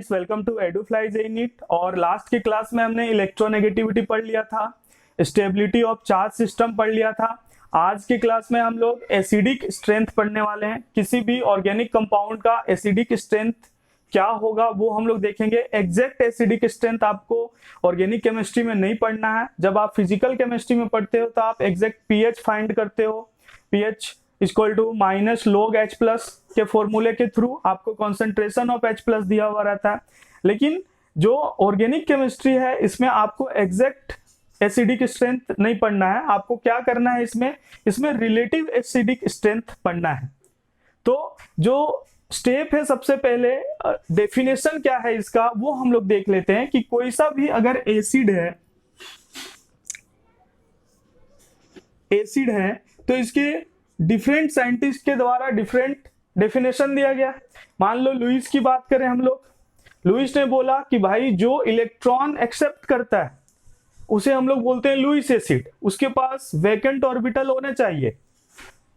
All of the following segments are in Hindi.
Friends, welcome to Edufly JEE NEET. और लास्ट की क्लास में हमने इलेक्ट्रोनेगेटिविटी पढ़ लिया था, स्टेबिलिटी ऑफ चार्ज सिस्टम पढ़ लिया था। आज की क्लास में हम लोग एसिडिक स्ट्रेंथ पढ़ने वाले हैं। किसी भी ऑर्गेनिक कंपाउंड का एसिडिक स्ट्रेंथ क्या होगा वो हम लोग देखेंगे। एग्जैक्ट एसिडिक स्ट्रेंथ आपको ऑर्गेनिक केमिस्ट्री में नहीं पढ़ना है। जब आप फिजिकल केमिस्ट्री में पढ़ते हो तो आप एग्जैक्ट पीएच फाइंड करते हो। PH equal to minus log H plus के फॉर्मूले के थ्रू आपको कॉन्सेंट्रेशन ऑफ H प्लस दिया हुआ रहता है। लेकिन जो ऑर्गेनिक केमिस्ट्री है इसमें आपको एग्जैक्ट एसिडिक स्ट्रेंथ नहीं पढ़ना है। आपको क्या करना है, इसमें रिलेटिव एसिडिक स्ट्रेंथ पढ़ना है। तो जो स्टेप है, सबसे पहले डेफिनेशन क्या है इसका वो हम लोग देख लेते हैं कि कोई सा भी अगर एसिड है तो इसके डिफरेंट साइंटिस्ट के द्वारा डिफरेंट डेफिनेशन दिया गया। मान लो लुईस की बात करें हम लोग, लुईस ने बोला कि भाई जो इलेक्ट्रॉन एक्सेप्ट करता है उसे हम लोग बोलते हैं लुईस एसिड, उसके पास वैकेंट ऑर्बिटल होने चाहिए।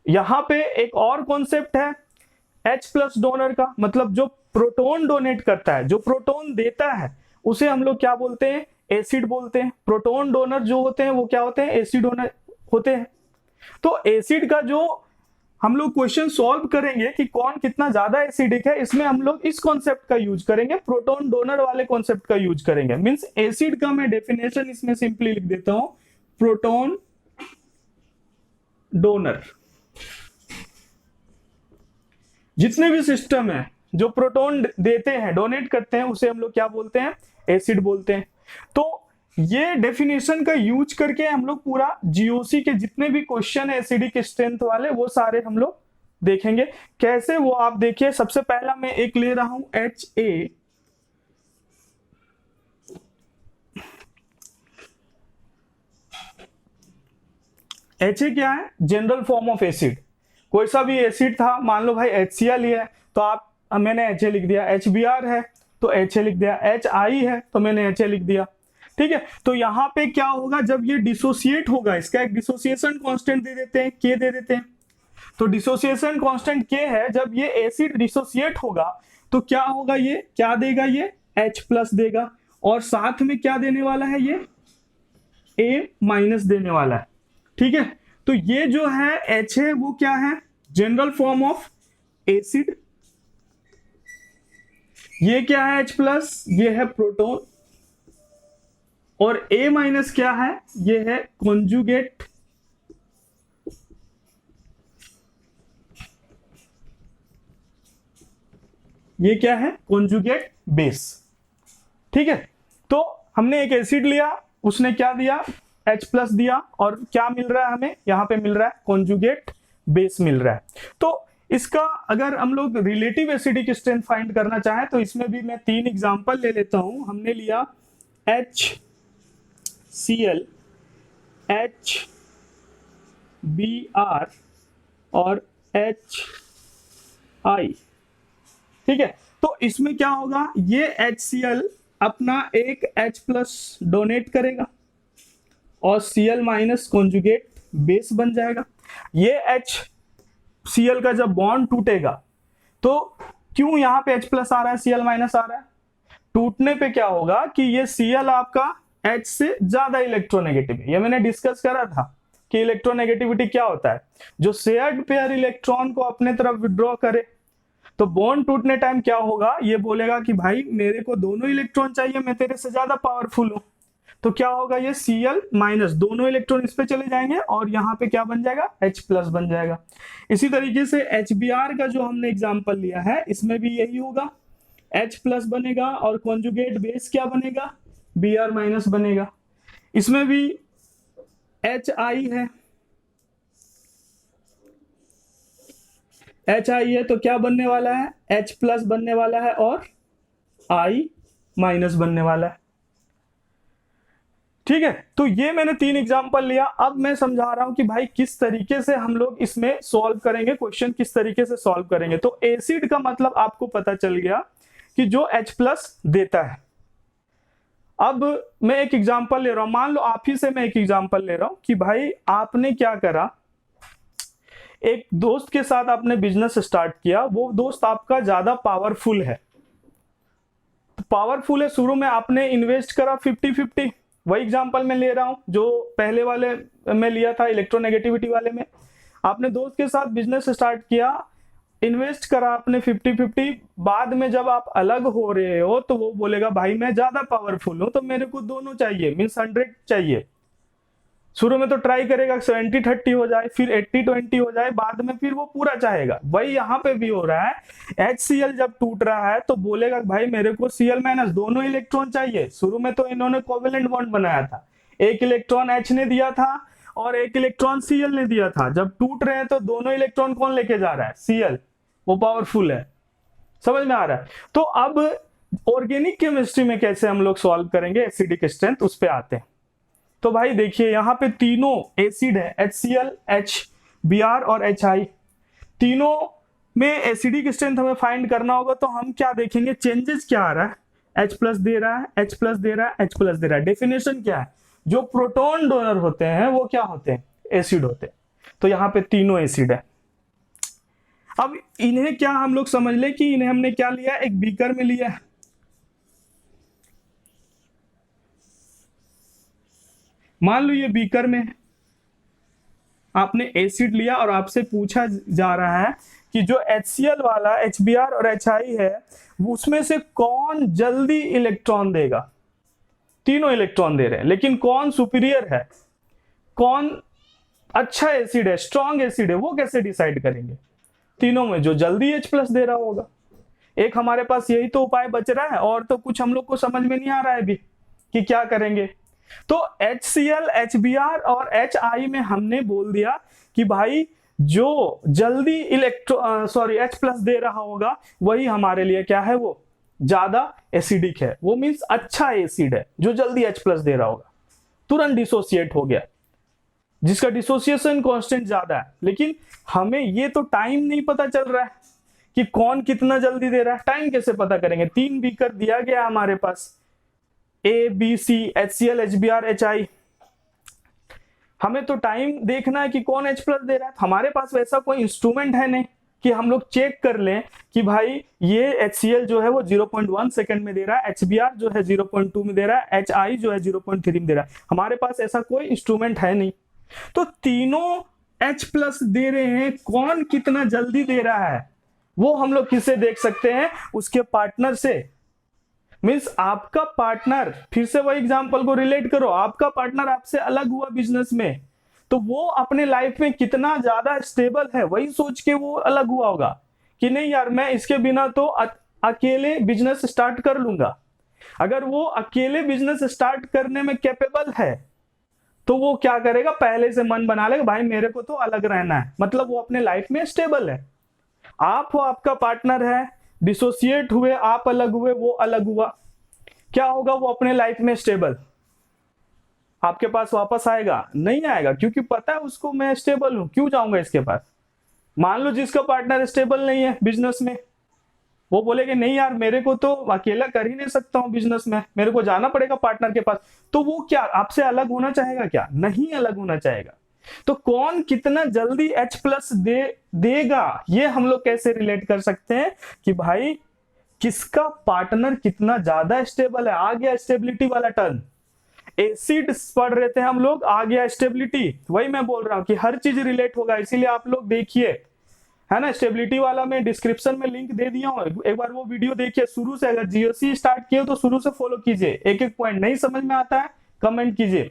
यहां पे एक और कॉन्सेप्ट है H प्लस डोनर का, मतलब जो प्रोटॉन डोनेट करता है, जो प्रोटॉन देता है उसे हम लोग क्या बोलते हैं, एसिड बोलते हैं। प्रोटॉन डोनर जो होते हैं वो क्या होते हैं, एसिड होते हैं। तो एसिड का जो हम लोग क्वेश्चन सॉल्व करेंगे कि कौन कितना ज्यादा एसिडिक है, इसमें हम लोग इस कॉन्सेप्ट का यूज करेंगे, प्रोटॉन डोनर वाले कॉन्सेप्ट का यूज करेंगे। मींस एसिड का मैं डेफिनेशन इसमें सिंपली लिख देता हूं, प्रोटॉन डोनर। जितने भी सिस्टम है जो प्रोटॉन देते हैं, डोनेट करते हैं, उसे हम लोग क्या बोलते हैं, एसिड बोलते हैं। तो ये डेफिनेशन का यूज करके हम लोग पूरा जीओसी के जितने भी क्वेश्चन है एसिडिक स्ट्रेंथ वाले वो सारे हम लोग देखेंगे। कैसे वो आप देखिए। सबसे पहला मैं एक ले रहा हूं HA। HA क्या है, जनरल फॉर्म ऑफ एसिड। कोई सा भी एसिड था, मान लो भाई HCl है तो मैंने HA लिख दिया। HBr है तो HA लिख दिया। HI है तो मैंने HA लिख दिया। ठीक है, तो यहां पे क्या होगा, जब ये डिसोसिएट होगा, इसका एक डिसोसिएशन कांस्टेंट दे देते हैं, K दे देते हैं। तो डिसोसिएशन कांस्टेंट K है। जब ये एसिड डिसोसिएट होगा तो क्या होगा, ये क्या देगा, ये H प्लस देगा और साथ में क्या देने वाला है, ये A माइनस देने वाला है। ठीक है, तो ये जो है H है वो क्या है, जनरल फॉर्म ऑफ एसिड। ये क्या है, H प्लस, ये है प्रोटॉन। और A माइनस क्या है, ये है कॉन्जुगेट। ये क्या है, कॉन्जुगेट बेस। ठीक है, तो हमने एक एसिड लिया, उसने क्या दिया, H प्लस दिया, और क्या मिल रहा है हमें, यहां पे मिल रहा है कॉन्जुगेट बेस मिल रहा है। तो इसका अगर हम लोग रिलेटिव एसिडिक स्ट्रेंथ फाइंड करना चाहें तो इसमें भी मैं 3 एग्जांपल ले लेता हूं। हमने लिया HCl, HBr और HI। ठीक है, तो इसमें क्या होगा, ये HCl अपना एक H प्लस डोनेट करेगा और Cl माइनस कॉन्जुगेट बेस बन जाएगा। ये HCl का जब बॉन्ड टूटेगा तो क्यों यहां पे H प्लस आ रहा है, Cl माइनस आ रहा है, टूटने पे क्या होगा कि ये Cl आपका H से ज्यादा इलेक्ट्रोनेगेटिव है। ये मैंने डिस्कस करा था कि इलेक्ट्रोनेगेटिविटी क्या होता है, जो शेयर्ड पेयर इलेक्ट्रॉन को अपने तरफ विड्रॉ करे तो बॉन्ड टूटने टाइम क्या होगा, ये बोलेगा कि भाई मेरे को दोनों इलेक्ट्रॉन चाहिए, मैं तेरे से ज्यादा पावरफुल हूं। तो क्या होगा, ये Cl माइनस, दोनों इलेक्ट्रॉन इस पे चले जाएंगे और यहाँ पे क्या बन जाएगा, H प्लस बन जाएगा। इसी तरीके से HBr का जो हमने एग्जांपल लिया है इसमें भी यही होगा, H प्लस बनेगा और कॉन्जुगेट बेस क्या बनेगा, Br माइनस बनेगा। इसमें भी HI है, HI है तो क्या बनने वाला है, H प्लस बनने वाला है और I माइनस बनने वाला है। ठीक है, तो ये मैंने 3 एग्जांपल लिया। अब मैं समझा रहा हूं कि भाई किस तरीके से हम लोग इसमें सॉल्व करेंगे, क्वेश्चन किस तरीके से सॉल्व करेंगे। तो एसिड का मतलब आपको पता चल गया कि जो H प्लस देता है। अब मैं एक एग्जांपल ले रहा हूं, मान लो आप ही से मैं एक एग्जांपल ले रहा हूं कि भाई आपने क्या करा, एक दोस्त के साथ आपने बिजनेस स्टार्ट किया, वो दोस्त आपका ज्यादा पावरफुल है, पावरफुल है, शुरू में आपने इन्वेस्ट करा 50-50, वही एग्जांपल मैं ले रहा हूं जो पहले वाले में लिया था इलेक्ट्रोनेगेटिविटी वाले में। आपने दोस्त के साथ बिजनेस स्टार्ट किया, इन्वेस्ट करा आपने 50-50, बाद में जब आप अलग हो रहे हो तो वो बोलेगा भाई मैं ज्यादा पावरफुल हूं तो मेरे को दोनों चाहिए, मीन्स 100 चाहिए। शुरू में तो ट्राई करेगा 70-30 हो जाए, फिर 80-20 हो जाए, बाद में फिर वो पूरा चाहेगा। वही यहाँ पे भी हो रहा है, HCl जब टूट रहा है तो बोलेगा भाई मेरे को Cl- दोनों इलेक्ट्रॉन चाहिए। शुरू में तो इन्होंने कोवेलेंट बॉन्ड बनाया था, एक इलेक्ट्रॉन H ने दिया था और एक इलेक्ट्रॉन Cl ने दिया था। जब टूट रहे हैं तो दोनों इलेक्ट्रॉन कौन लेके जा रहा है? Cl, वो पावरफुल है। समझ में आ रहा है? तो अब ऑर्गेनिक केमिस्ट्री में कैसे हम लोग सॉल्व करेंगे एसिडिक स्ट्रेंथ, उस पर आते हैं। तो भाई देखिए यहाँ पे तीनों एसिड है, HCl, HBr और HI, तीनों में एसिडिक स्ट्रेंथ हमें फाइंड करना होगा। तो हम क्या देखेंगे, चेंजेस क्या आ रहा है, H+ दे रहा है, H+ दे रहा है, H+ दे रहा है। डेफिनेशन क्या है, जो प्रोटॉन डोनर होते हैं वो क्या होते हैं? एसिड होते हैं। तो यहाँ पे तीनों एसिड है। अब इन्हें क्या हम लोग समझ ले कि इन्हें हमने क्या लिया, एक बीकर में लिया है। मान लो ये बीकर में आपने एसिड लिया और आपसे पूछा जा रहा है कि जो HCl वाला HBr और HI है उसमें से कौन जल्दी इलेक्ट्रॉन देगा। तीनों इलेक्ट्रॉन दे रहे हैं, लेकिन कौन सुपीरियर है, कौन अच्छा एसिड है, स्ट्रॉन्ग एसिड है, वो कैसे डिसाइड करेंगे? तीनों में जो जल्दी H+ दे रहा होगा। एक हमारे पास यही तो उपाय बच रहा है, और तो कुछ हम लोग को समझ में नहीं आ रहा है अभी कि क्या करेंगे। तो HCl, HBr और HI में हमने बोल दिया कि भाई जो जल्दी H+ दे रहा होगा वही हमारे लिए क्या है, वो ज्यादा एसिडिक है। वो मीन्स अच्छा एसिड है जो जल्दी H+ दे रहा होगा। तुरंत डिसोसिएट हो गया, जिसका डिसोसिएशन कांस्टेंट ज्यादा है। लेकिन हमें ये तो टाइम नहीं पता चल रहा है कि कौन कितना जल्दी दे रहा है। टाइम कैसे पता करेंगे? 3 बीकर दिया गया हमारे पास, A, B, C, HCl, HBr, HI। हमें तो टाइम देखना है कि कौन H+ दे रहा है। हमारे पास वैसा कोई इंस्ट्रूमेंट है नहीं कि हम लोग चेक कर लें कि भाई ये HCl जो है वो 0.1 सेकंड में दे रहा है, HBr जो है 0.2 में दे रहा है, HI जो है 0.3 में दे रहा है। हमारे पास ऐसा कोई इंस्ट्रूमेंट है नहीं। तो तीनों H+ दे रहे हैं, कौन कितना जल्दी दे रहा है वो हम लोग किससे देख सकते हैं? उसके पार्टनर से। मीन्स आपका पार्टनर, फिर से वही एग्जांपल को रिलेट करो, आपका पार्टनर आपसे अलग हुआ बिजनेस में, तो वो अपने लाइफ में कितना ज्यादा स्टेबल है वही सोच के वो अलग हुआ होगा कि नहीं यार मैं इसके बिना तो अकेले बिजनेस स्टार्ट कर लूंगा। अगर वो अकेले बिजनेस स्टार्ट करने में कैपेबल है तो वो क्या करेगा, पहले से मन बना लेगा भाई मेरे को तो अलग रहना है। मतलब वो अपने लाइफ में स्टेबल है। आप हो, आपका पार्टनर है, डिसोसिएट हुए, आप अलग हुए, वो अलग हुआ, क्या होगा? वो अपने लाइफ में स्टेबल। आपके पास वापस आएगा? नहीं आएगा, क्योंकि पता है उसको मैं स्टेबल हूं, क्यों जाऊंगा इसके पास। मान लो जिसका पार्टनर स्टेबल नहीं है बिजनेस में, वो बोलेगा नहीं यार मेरे को तो अकेला कर ही नहीं सकता हूं बिजनेस में, मेरे को जाना पड़ेगा पार्टनर के पास। तो वो क्या आपसे अलग होना चाहेगा? क्या नहीं अलग होना चाहेगा। तो कौन कितना जल्दी H+ देगा ये हम लोग कैसे रिलेट कर सकते हैं कि भाई किसका पार्टनर कितना ज्यादा स्टेबल है। आ गया स्टेबिलिटी वाला टर्म। एसिड पढ़ रहे थे हम लोग, आ गया स्टेबिलिटी। वही मैं बोल रहा हूं कि हर चीज रिलेट होगा, इसीलिए आप लोग देखिए, है ना। स्टेबिलिटी वाला मैं डिस्क्रिप्शन में लिंक दे दिया हूं, एक बार वो वीडियो देखिए शुरू से। अगर GOC स्टार्ट किए तो शुरू से फॉलो कीजिए, एक एक पॉइंट नहीं समझ में आता है कमेंट कीजिए।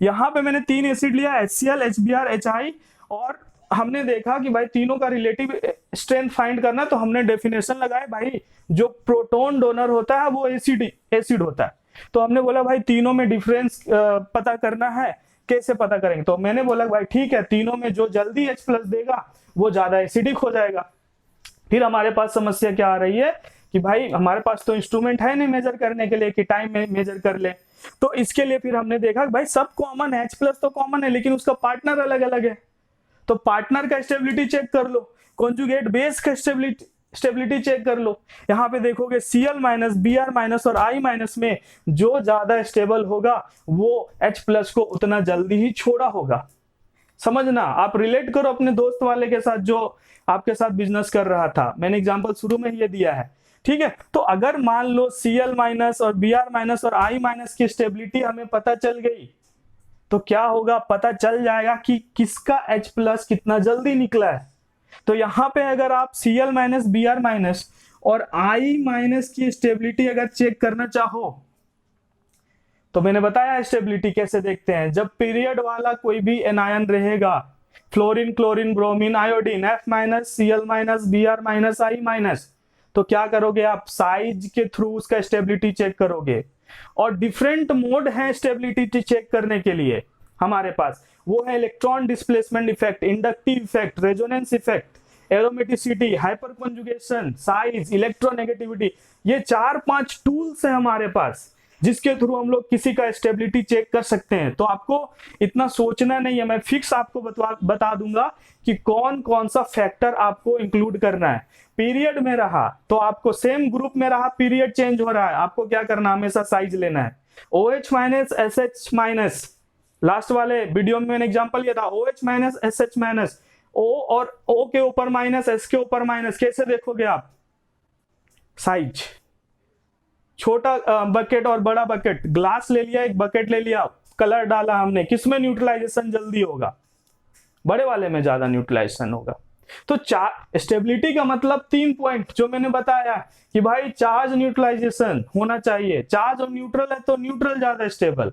यहाँ पे मैंने 3 एसिड लिया, HCl, HBr, HI, और हमने देखा कि भाई तीनों का रिलेटिव स्ट्रेंथ फाइंड करना। तो हमने डेफिनेशन लगाए भाई जो प्रोटॉन डोनर होता है वो एसिड होता है। तो हमने बोला भाई तीनों में डिफरेंस पता करना है, कैसे पता करेंगे? तो मैंने बोला भाई ठीक है, तीनों में जो जल्दी H+ देगा वो ज्यादा एसिडिक हो जाएगा। फिर हमारे पास समस्या क्या आ रही है कि भाई हमारे पास तो इंस्ट्रूमेंट है नहीं मेजर करने के लिए कि टाइम में मेजर कर ले। तो इसके लिए फिर हमने देखा भाई सब कॉमन है, H+ तो कॉमन है, लेकिन उसका पार्टनर अलग अलग है। तो पार्टनर का स्टेबिलिटी चेक कर लो, कॉन्जुगेट बेस का स्टेबिलिटी चेक कर लो। यहाँ पे देखोगे Cl-, Br- और I- में जो ज्यादा स्टेबल होगा वो H+ को उतना जल्दी ही छोड़ा होगा। समझना, आप रिलेट करो अपने दोस्त वाले के साथ जो आपके साथ बिजनेस कर रहा था। मैंने एग्जांपल शुरू में ये दिया है, ठीक है, तो अगर मान लो Cl माइनस और Br माइनस और I माइनस की स्टेबिलिटी हमें पता चल गई, तो क्या होगा, पता चल जाएगा कि किसका H प्लस कितना जल्दी निकला है। तो यहां पे अगर आप Cl माइनस Br माइनस और I माइनस की स्टेबिलिटी अगर चेक करना चाहो, तो मैंने बताया स्टेबिलिटी कैसे देखते हैं। जब पीरियड वाला कोई भी एनायन रहेगा, fluorine, chlorine, bromine, iodine, F minus, Cl minus, Br minus, I minus, तो क्या करोगे आप, साइज के थ्रू उसका स्टेबिलिटी चेक करोगे। और डिफरेंट मोड है स्टेबिलिटी चेक करने के लिए हमारे पास, वो है electron displacement effect, inductive effect, resonance effect, aromaticity, hyper conjugation, size, electronegativity. ये 4-5 टूल्स है हमारे पास जिसके थ्रू हम लोग किसी का स्टेबिलिटी चेक कर सकते हैं। तो आपको इतना सोचना नहीं है, मैं फिक्स आपको बता दूंगा कि कौन कौन सा फैक्टर आपको इंक्लूड करना है। पीरियड में रहा तो आपको सेम ग्रुप में रहा, पीरियड चेंज हो रहा है, आपको क्या करना, हमेशा साइज लेना है। OH minus SH minus, last वाले वीडियो में मैंने एग्जांपल लिया था, OH minus SH minus, O और O के ऊपर माइनस, S के ऊपर माइनस, कैसे देखोगे आप, साइज। छोटा बकेट और बड़ा बकेट, ग्लास ले लिया, एक बकेट ले लिया, कलर डाला हमने, किसमें न्यूट्रलाइजेशन जल्दी होगा, बड़े वाले में ज्यादा न्यूट्रलाइजेशन होगा। तो स्टेबिलिटी का मतलब 3 पॉइंट जो मैंने बताया कि भाई चार्ज न्यूट्रलाइजेशन होना चाहिए, चार्ज और न्यूट्रल है तो न्यूट्रल ज्यादा स्टेबल,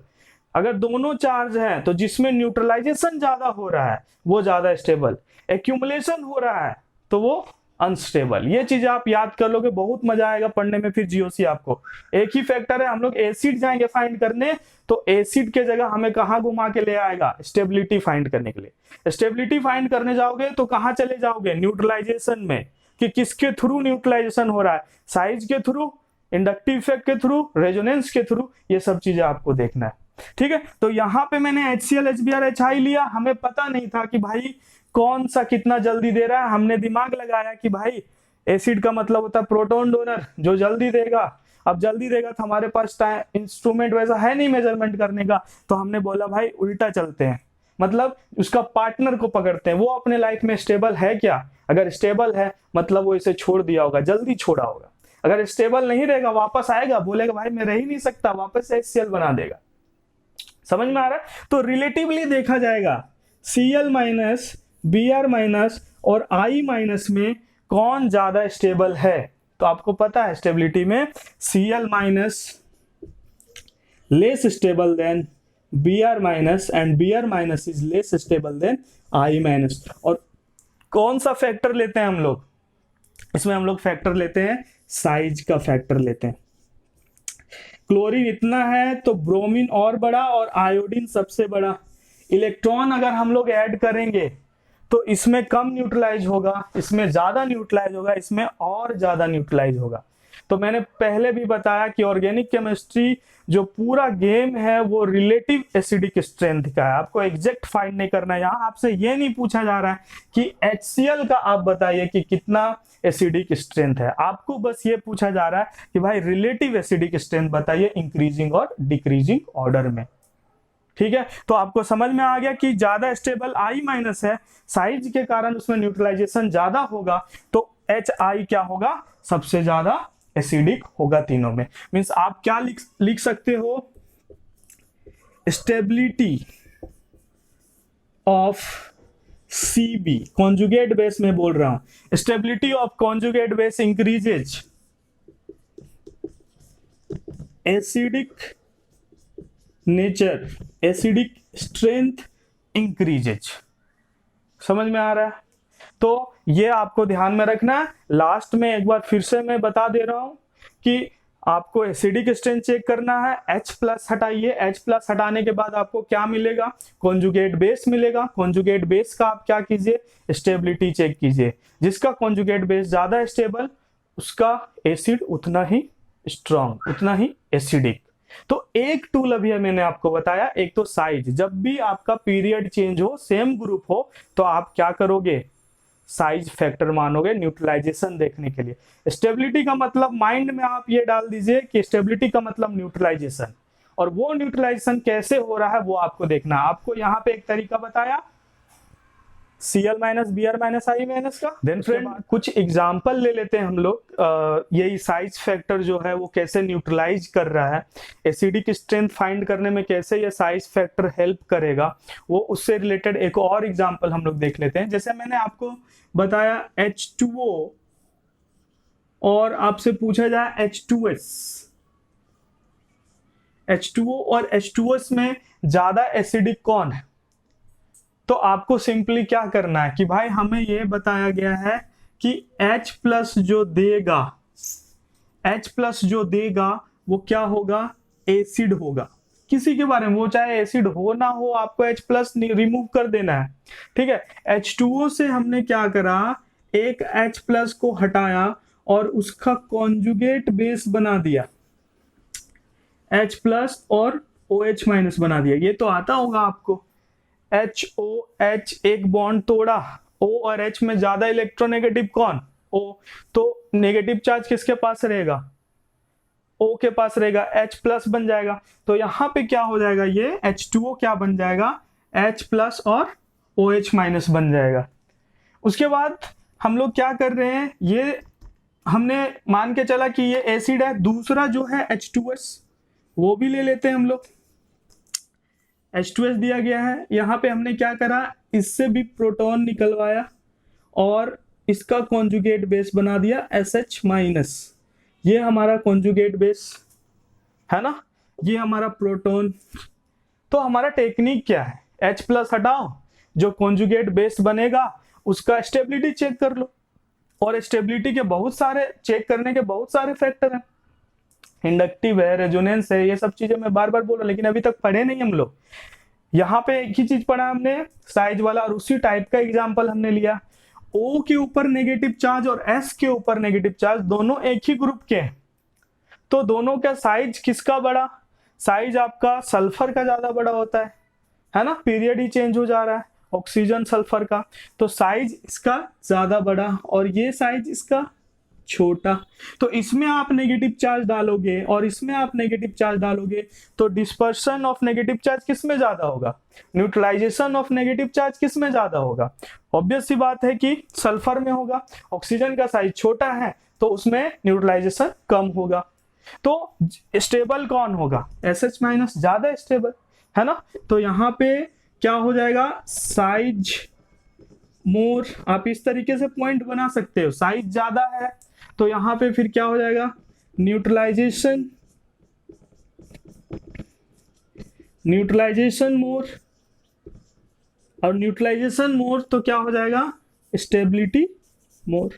अगर दोनों चार्ज हैं तो जिसमें न्यूट्रलाइजेशन ज्यादा हो रहा है वो ज्यादा स्टेबल, एक्यूमुलेशन हो रहा है तो वो अनस्टेबल। ये चीज आप याद कर लोगे, बहुत मजा आएगा पढ़ने में फिर जीओसी आपको। एक ही फैक्टर है, हम लोग एसिड जाएंगे फाइंड करने, तो एसिड के जगह हमें कहां घुमा के ले आएगा, स्टेबिलिटी फाइंड करने के लिए। स्टेबिलिटी फाइंड करने जाओगे तो कहां चले जाओगे, न्यूट्रलाइजेशन में, कि किसके थ्रू न्यूट्रलाइजेशन हो रहा है, साइज के थ्रू, इंडक्टिव इफेक्ट के थ्रू, रेजोनेंस के थ्रू, ये सब चीजें आपको देखना है। ठीक है, तो यहां पे मैंने HCl, HBr, HI लिया, हमें पता नहीं था कि भाई कौन सा कितना जल्दी दे रहा है, हमने दिमाग लगाया कि भाई एसिड का मतलब होता है प्रोटॉन डोनर जो जल्दी देगा। अब जल्दी देगा तो हमारे पास इंस्ट्रूमेंट वैसा है नहीं मेजरमेंट करने का, तो हमने बोला भाई उल्टा चलते हैं, मतलब उसका पार्टनर को पकड़ते हैं, वो अपने लाइफ में स्टेबल है क्या, अगर स्टेबल है मतलब वो इसे छोड़ दिया होगा, जल्दी छोड़ा होगा। अगर स्टेबल नहीं रहेगा, वापस आएगा, बोलेगा भाई मैं रह ही नहीं सकता, वापस HCl बना देगा। समझ में आ रहा है? तो रिलेटिवली देखा जाएगा Cl माइनस, Br माइनस और I माइनस में कौन ज्यादा स्टेबल है। तो आपको पता है स्टेबिलिटी में Cl minus less stable then Br minus and Br minus is less stable then I minus. और कौन सा फैक्टर लेते हैं हम लोग, इसमें हम लोग फैक्टर लेते हैं, साइज का फैक्टर लेते हैं। क्लोरीन इतना है तो ब्रोमीन और बड़ा और आयोडीन सबसे बड़ा। इलेक्ट्रॉन अगर हम लोग ऐड करेंगे तो इसमें कम न्यूट्रलाइज होगा, इसमें ज्यादा न्यूट्रलाइज होगा, इसमें और ज्यादा न्यूट्रलाइज होगा। तो मैंने पहले भी बताया कि ऑर्गेनिक केमिस्ट्री जो पूरा गेम है वो रिलेटिव एसिडिक स्ट्रेंथ का है, आपको एग्जैक्ट फाइंड नहीं करना है। यहाँ आपसे ये नहीं पूछा जा रहा है कि HCl का आप बताइए कि कितना एसिडिक स्ट्रेंथ है, आपको बस ये पूछा जा रहा है कि भाई रिलेटिव एसिडिक स्ट्रेंथ बताइए इंक्रीजिंग और डिक्रीजिंग ऑर्डर में। ठीक है, तो आपको समझ में आ गया कि ज्यादा स्टेबल I माइनस है, साइज के कारण उसमें न्यूट्रलाइजेशन ज्यादा होगा, तो HI क्या होगा, सबसे ज्यादा एसिडिक होगा तीनों में। मींस आप क्या लिख सकते हो, stability of CB conjugate base में बोल रहा हूं, stability of conjugate base increases acidic nature, acidic strength increases. समझ में आ रहा है? तो ये आपको ध्यान में रखना है। लास्ट में एक बार फिर से मैं बता दे रहा हूं कि आपको एसिडिक स्ट्रेंथ चेक करना है, H प्लस हटाइए, H प्लस हटाने के बाद आपको क्या मिलेगा, कॉन्जुगेट बेस मिलेगा। कॉन्जुगेट बेस का आप क्या कीजिए, स्टेबिलिटी चेक कीजिए, जिसका कॉन्जुगेट बेस ज्यादा स्टेबल उसका एसिड उतना ही स्ट्रॉन्ग, उतना ही एसिडिक। तो एक टूल अभी मैंने आपको बताया, एक तो साइज, जब भी आपका पीरियड चेंज हो, सेम ग्रुप हो, तो आप क्या करोगे, साइज फैक्टर मानोगे न्यूट्रलाइजेशन देखने के लिए। स्टेबिलिटी का मतलब माइंड में आप ये डाल दीजिए कि स्टेबिलिटी का मतलब न्यूट्रलाइजेशन, और वो न्यूट्रलाइजेशन कैसे हो रहा है वो आपको देखना। आपको यहाँ पे एक तरीका बताया, Cl minus Br minus I minus का। देन फ्रेंड कुछ एग्जाम्पल ले लेते हैं हम लोग, यही साइज फैक्टर जो है वो कैसे न्यूट्रलाइज कर रहा है, एसिडिक स्ट्रेंथ फाइंड करने में कैसे ये साइज फैक्टर हेल्प करेगा, वो उससे रिलेटेड एक और एग्जाम्पल हम लोग देख लेते हैं। जैसे मैंने आपको बताया H2O और आपसे पूछा जाए H2S, H2O और H2S में ज्यादा एसिडिक कौन है, तो आपको सिंपली क्या करना है कि भाई हमें ये बताया गया है कि H प्लस जो देगा, H प्लस जो देगा वो क्या होगा, एसिड होगा। किसी के बारे में, वो चाहे एसिड हो ना हो, आपको H प्लस रिमूव कर देना है। ठीक है, H2O से हमने क्या करा, एक H प्लस को हटाया और उसका कॉन्जुगेट बेस बना दिया, H प्लस और OH माइनस बना दिया। ये तो आता होगा आपको, HOH एक बॉन्ड तोड़ा, O और H में ज्यादा इलेक्ट्रोनेगेटिव कौन, O, तो नेगेटिव चार्ज किसके पास रहेगा, O के पास रहेगा, H प्लस बन जाएगा। तो यहां पे क्या हो जाएगा, ये H2O क्या बन जाएगा, H प्लस और OH माइनस बन जाएगा। उसके बाद हम लोग क्या कर रहे हैं, ये हमने मान के चला कि ये एसिड है। दूसरा जो है H2S, वो भी ले लेते हैं हम लोग। H2S दिया गया है, यहाँ पे हमने क्या करा, इससे भी प्रोटॉन निकलवाया और इसका कॉन्जुगेट बेस बना दिया SH माइनस। ये हमारा कॉन्जुगेट बेस है ना, ये हमारा प्रोटॉन। तो हमारा टेक्निक क्या है, H प्लस हटाओ, जो कॉन्जुगेट बेस बनेगा उसका स्टेबिलिटी चेक कर लो। और स्टेबिलिटी के बहुत सारे, चेक करने के बहुत सारे फैक्टर हैं, इंडक्टिव है, रेजोनेंस है, ये सब चीजें मैं बार बार बोल रहा हूं, लेकिन अभी तक पढ़े नहीं हम लोग। यहाँ पे एक ही चीज पढ़ा हमने, साइज वाला, और उसी टाइप का एग्जांपल हमने लिया। O के ऊपर नेगेटिव चार्ज और S के ऊपर नेगेटिव चार्ज, दोनों एक ही ग्रुप के हैं, तो दोनों का साइज किसका बड़ा, साइज आपका सल्फर का ज्यादा बड़ा होता है ना, पीरियड ही चेंज हो जा रहा है ऑक्सीजन सल्फर का, तो साइज इसका ज्यादा बड़ा और ये साइज इसका छोटा। तो इसमें आप नेगेटिव चार्ज डालोगे और इसमें आप नेगेटिव चार्ज डालोगे, तो डिस्पर्शन ऑफ नेगेटिव चार्ज किस में ज्यादा होगा, न्यूट्रलाइजेशन ऑफ नेगेटिव चार्ज किस में ज्यादा होगा, ऑब्वियस सी बात है कि सल्फर में होगा। ऑक्सीजन का साइज छोटा है तो उसमें न्यूट्रलाइजेशन कम होगा। तो स्टेबल कौन होगा, SH माइनस ज्यादा स्टेबल है ना। तो यहाँ पे क्या हो जाएगा, साइज मोर, आप इस तरीके से पॉइंट बना सकते हो, साइज ज्यादा है तो यहां पे फिर क्या हो जाएगा, न्यूट्रलाइजेशन मोर, और न्यूट्रलाइजेशन मोर तो क्या हो जाएगा, स्टेबिलिटी मोर।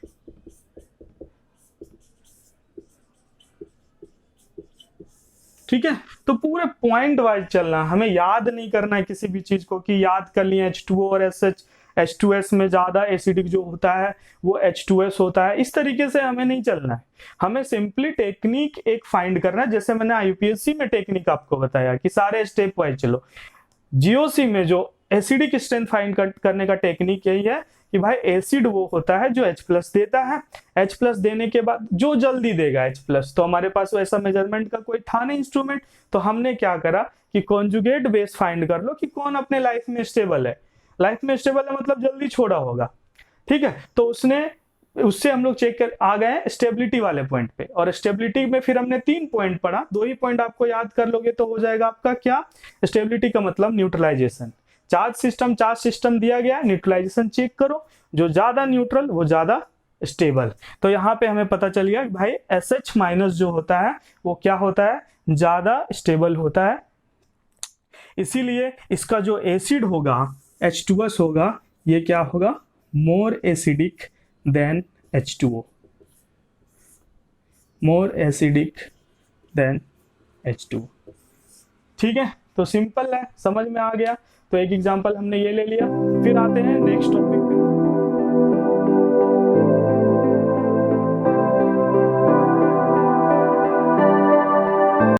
ठीक है, तो पूरे पॉइंट वाइज चलना, हमें याद नहीं करना है किसी भी चीज को कि याद कर लिए H2O और SH, H2S में ज्यादा एसिडिक जो होता है वो H2S होता है, इस तरीके से हमें नहीं चलना है। हमें सिंपली टेक्निक एक फाइंड करना है, जैसे मैंने IUPAC में टेक्निक आपको बताया कि सारे स्टेप वाइज चलो। GOC में जो एसिडिक स्ट्रेंथ फाइंड करने का टेक्निक यही है कि भाई एसिड वो होता है जो H प्लस देता है, H प्लस देने के बाद जो जल्दी देगा H प्लस, तो हमारे पास वैसा मेजरमेंट का कोई था नहीं इंस्ट्रूमेंट, तो हमने क्या करा कि कॉन्जुगेट बेस फाइंड कर लो कि कौन अपने लाइफ में स्टेबल है। लाइफ में स्टेबल है मतलब जल्दी छोड़ा होगा, ठीक है। तो उससे हम लोग चेक कर आ गए स्टेबिलिटी वाले पॉइंट पे, और स्टेबिलिटी में फिर हमने 3 पॉइंट पढ़ा, 2 ही पॉइंट आपको याद कर लोगे तो हो जाएगा आपका क्या, स्टेबिलिटी का मतलब न्यूट्रलाइजेशन। चार्ज सिस्टम दिया गया, न्यूट्रलाइजेशन चेक करो, जो ज्यादा न्यूट्रल वो ज्यादा स्टेबल। तो यहाँ पे हमें पता चल गया भाई SH माइनस जो होता है वो क्या होता है, ज्यादा स्टेबल होता है। इसीलिए इसका जो एसिड होगा H2S होगा, ये क्या होगा, more acidic then H2O, more acidic then H2O। ठीक है, तो सिंपल है, समझ में आ गया। तो एक एग्जांपल हमने ये ले लिया, फिर आते हैं नेक्स्ट टॉपिक।